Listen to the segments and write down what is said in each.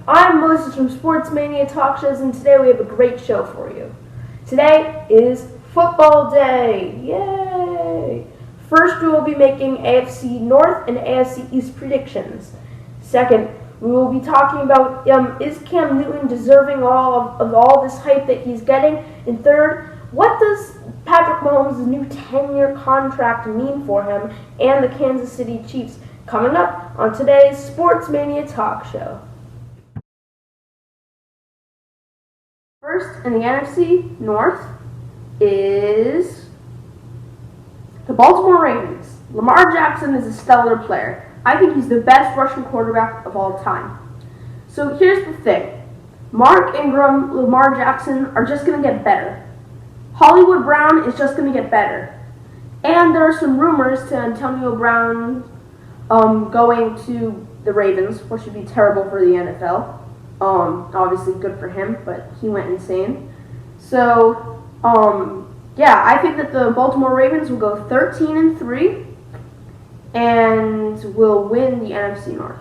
I'm Moses from Sportsmania Talk Shows, and today we have a great show for you. Today is football day. Yay! First, we will be making AFC North and AFC East predictions. Second, we will be talking about is Cam Newton deserving of all this hype that he's getting? And third, what does Patrick Mahomes' new 10-year contract mean for him and the Kansas City Chiefs? Coming up on today's Sportsmania Talk Show. First in the NFC North is the Baltimore Ravens. Lamar Jackson is a stellar player. I think he's the best rushing quarterback of all time. So here's the thing. Mark Ingram, Lamar Jackson are just going to get better. Hollywood Brown is just going to get better. And there are some rumors to Antonio Brown going to the Ravens, which would be terrible for the NFL. Obviously good for him, but he went insane. So, I think that the Baltimore Ravens will go 13-3 and will win the NFC North.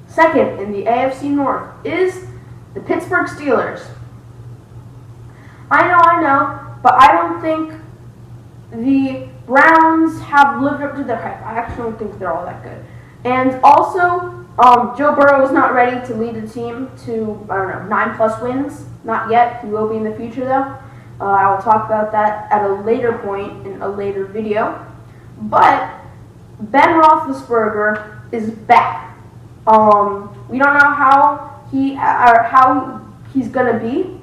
Second in the AFC North is the Pittsburgh Steelers. I know, but I don't think the Browns have lived up to their hype. I actually don't think they're all that good. And also, Joe Burrow is not ready to lead the team to, 9+ wins. Not yet. He will be in the future, though. I will talk about that at a later point in a later video. But Ben Roethlisberger is back. We don't know how he's gonna be.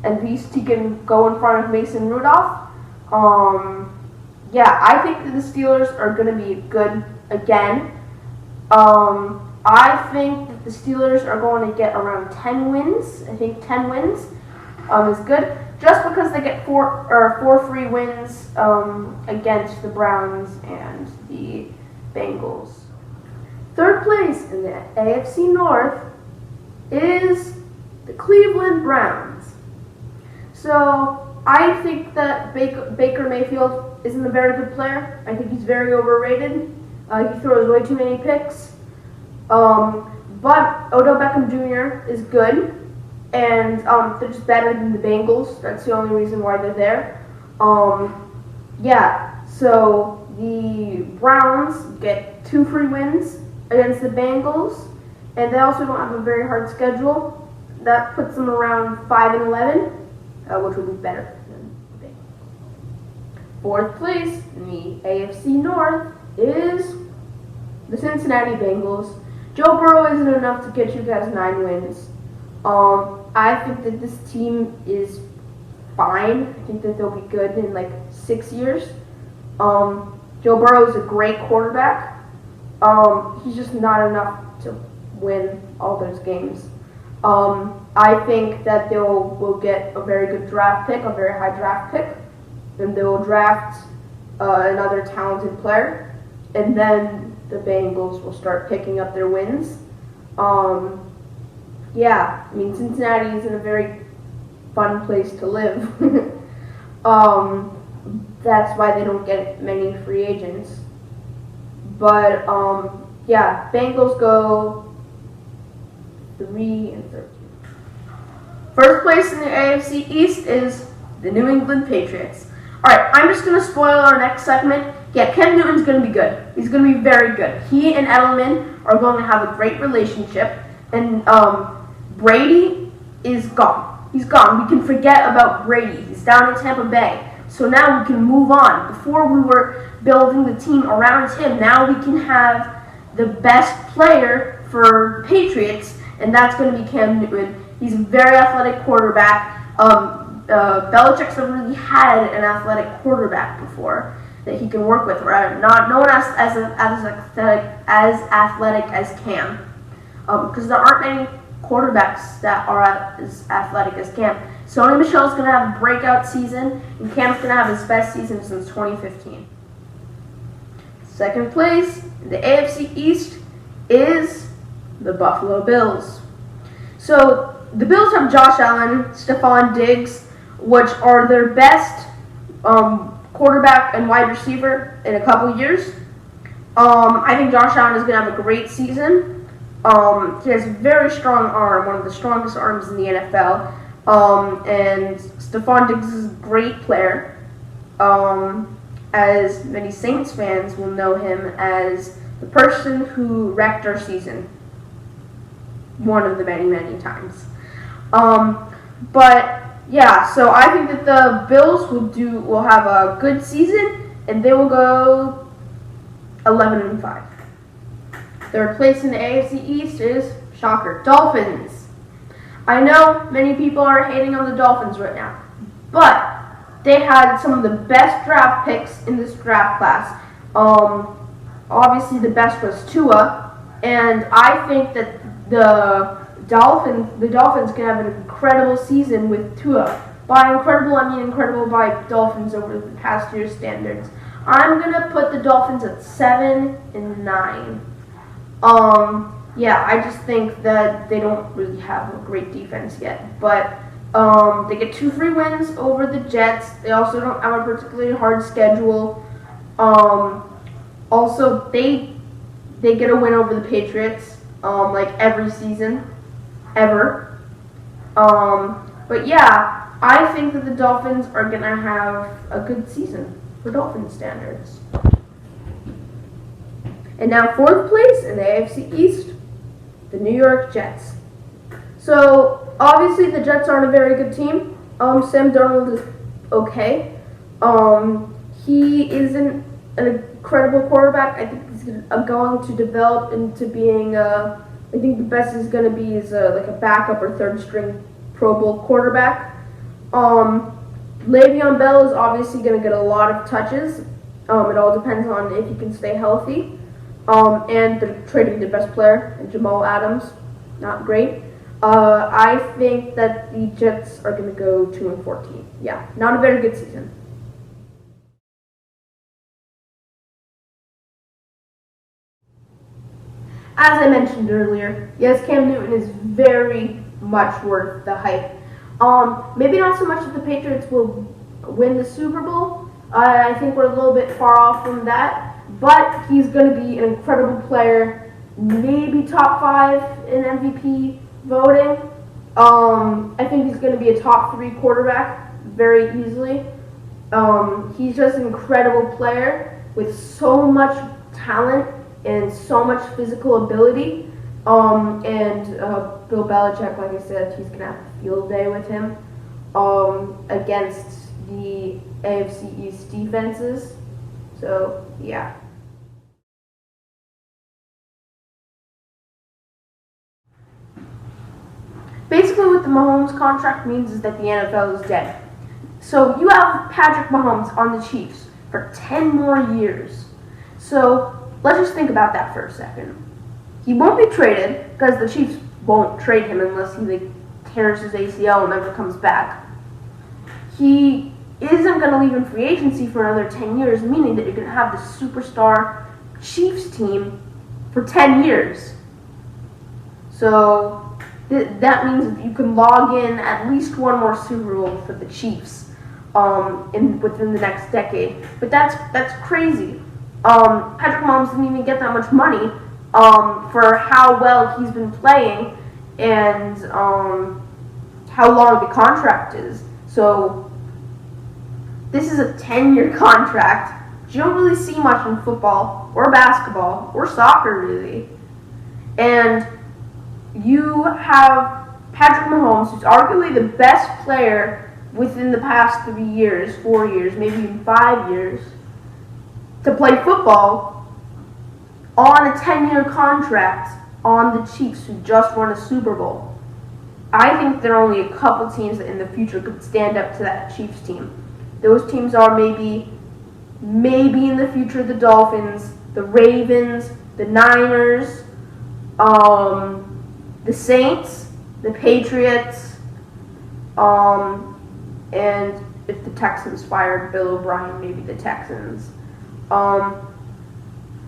At least he can go in front of Mason Rudolph. I think that the Steelers are gonna be good again. I think that the Steelers are going to get around 10 wins. I think 10 wins is good, just because they get four free wins against the Browns and the Bengals. Third place in the AFC North is the Cleveland Browns. So I think that Baker Mayfield isn't a very good player. I think he's very overrated. He throws way too many picks. But Odell Beckham Jr. is good. And they're just better than the Bengals. That's the only reason why they're there. So the Browns get 2 free wins against the Bengals. And they also don't have a very hard schedule. That puts them around 5-11, which would be better than the Bengals. Fourth place in the AFC North is the Cincinnati Bengals. Joe Burrow isn't enough to get you guys 9 wins. I think that this team is fine. I think that they'll be good in like 6 years. Joe Burrow is a great quarterback. He's just not enough to win all those games. I think that they will get a very good draft pick, a very high draft pick, and they will draft another talented player, and then the Bengals will start picking up their wins. Cincinnati isn't a very fun place to live. That's why they don't get many free agents. But, Bengals go 3-13. First place in the AFC East is the New England Patriots. Alright, I'm just going to spoil our next segment. Yeah, Cam Newton's going to be good. He's going to be very good. He and Edelman are going to have a great relationship. And Brady is gone. He's gone. We can forget about Brady. He's down in Tampa Bay. So now we can move on. Before we were building the team around him. Now we can have the best player for Patriots, and that's going to be Cam Newton. He's a very athletic quarterback. Belichick's never really had an athletic quarterback before that he can work with, right? No one as athletic as Cam, because there aren't many quarterbacks that are as athletic as Cam. Sony Michel's going to have a breakout season, and Cam's going to have his best season since 2015. Second place in the AFC East is the Buffalo Bills. So the Bills have Josh Allen, Stephon Diggs, which are their best quarterback and wide receiver in a couple years. I think Josh Allen is going to have a great season. He has a very strong arm, one of the strongest arms in the NFL. And Stephon Diggs is a great player. As many Saints fans will know him as the person who wrecked our season. One of the many, many times. But yeah, so I think that the Bills will have a good season, and they will go 11-5. Third place in the AFC East is, shocker, Dolphins. I know many people are hating on the Dolphins right now, but they had some of the best draft picks in this draft class. Obviously, the best was Tua, and I think that the Dolphins can have an incredible season with Tua. By incredible, I mean incredible by Dolphins over the past year's standards. I'm gonna put the Dolphins at 7-9. Yeah, I just think that they don't really have a great defense yet, but they get 2 free wins over the Jets. They also don't have a particularly hard schedule. Also, they get a win over the Patriots, like every season, ever. But yeah, I think that the Dolphins are gonna have a good season for Dolphin standards. And now 4th place in the AFC East, the New York Jets. So obviously the Jets aren't a very good team. Sam Darnold is okay. He isn't an incredible quarterback. I think he's going to develop into being. I think the best he's going to be is like a backup or 3rd string Pro Bowl quarterback. Le'Veon Bell is obviously going to get a lot of touches. It all depends on if he can stay healthy. And they're trading their best player, Jamal Adams. Not great. I think that the Jets are going to go 2-14. Yeah, not a very good season. As I mentioned earlier, yes, Cam Newton is very much worth the hype. Maybe not so much that the Patriots will win the Super Bowl. I think we're a little bit far off from that. But he's going to be an incredible player, maybe top 5 in MVP voting. I think he's going to be a top 3 quarterback very easily. He's just an incredible player with so much talent and so much physical ability. And Bill Belichick, like I said, he's going to have a field day with him against the AFC East defenses. So, yeah. Basically, what the Mahomes contract means is that the NFL is dead. So you have Patrick Mahomes on the Chiefs for 10 more years. So let's just think about that for a second. He won't be traded because the Chiefs won't trade him unless he tears his ACL and never comes back. He isn't going to leave in free agency for another 10 years, meaning that you're going to have the superstar Chiefs team for 10 years. So that means that you can log in at least one more Super Bowl for the Chiefs within the next decade. But that's crazy. Patrick Mahomes didn't even get that much money for how well he's been playing and how long the contract is. So this is a 10-year contract. You don't really see much in football or basketball or soccer, really. And you have Patrick Mahomes, who's arguably the best player within the past 3 years, 4 years, maybe even 5 years, to play football on a 10-year contract on the Chiefs, who just won a Super Bowl. I think there are only a couple teams that in the future could stand up to that Chiefs team. Those teams are maybe in the future the Dolphins, the Ravens, the Niners, the Saints, the Patriots, and if the Texans fired Bill O'Brien, maybe the Texans. The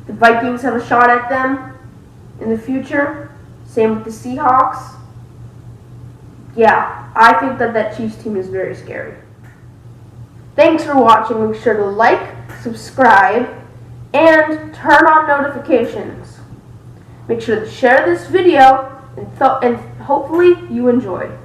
Vikings have a shot at them in the future. Same with the Seahawks. Yeah, I think that Chiefs team is very scary. Thanks for watching. Make sure to like, subscribe, and turn on notifications. Make sure to share this video and hopefully you enjoyed.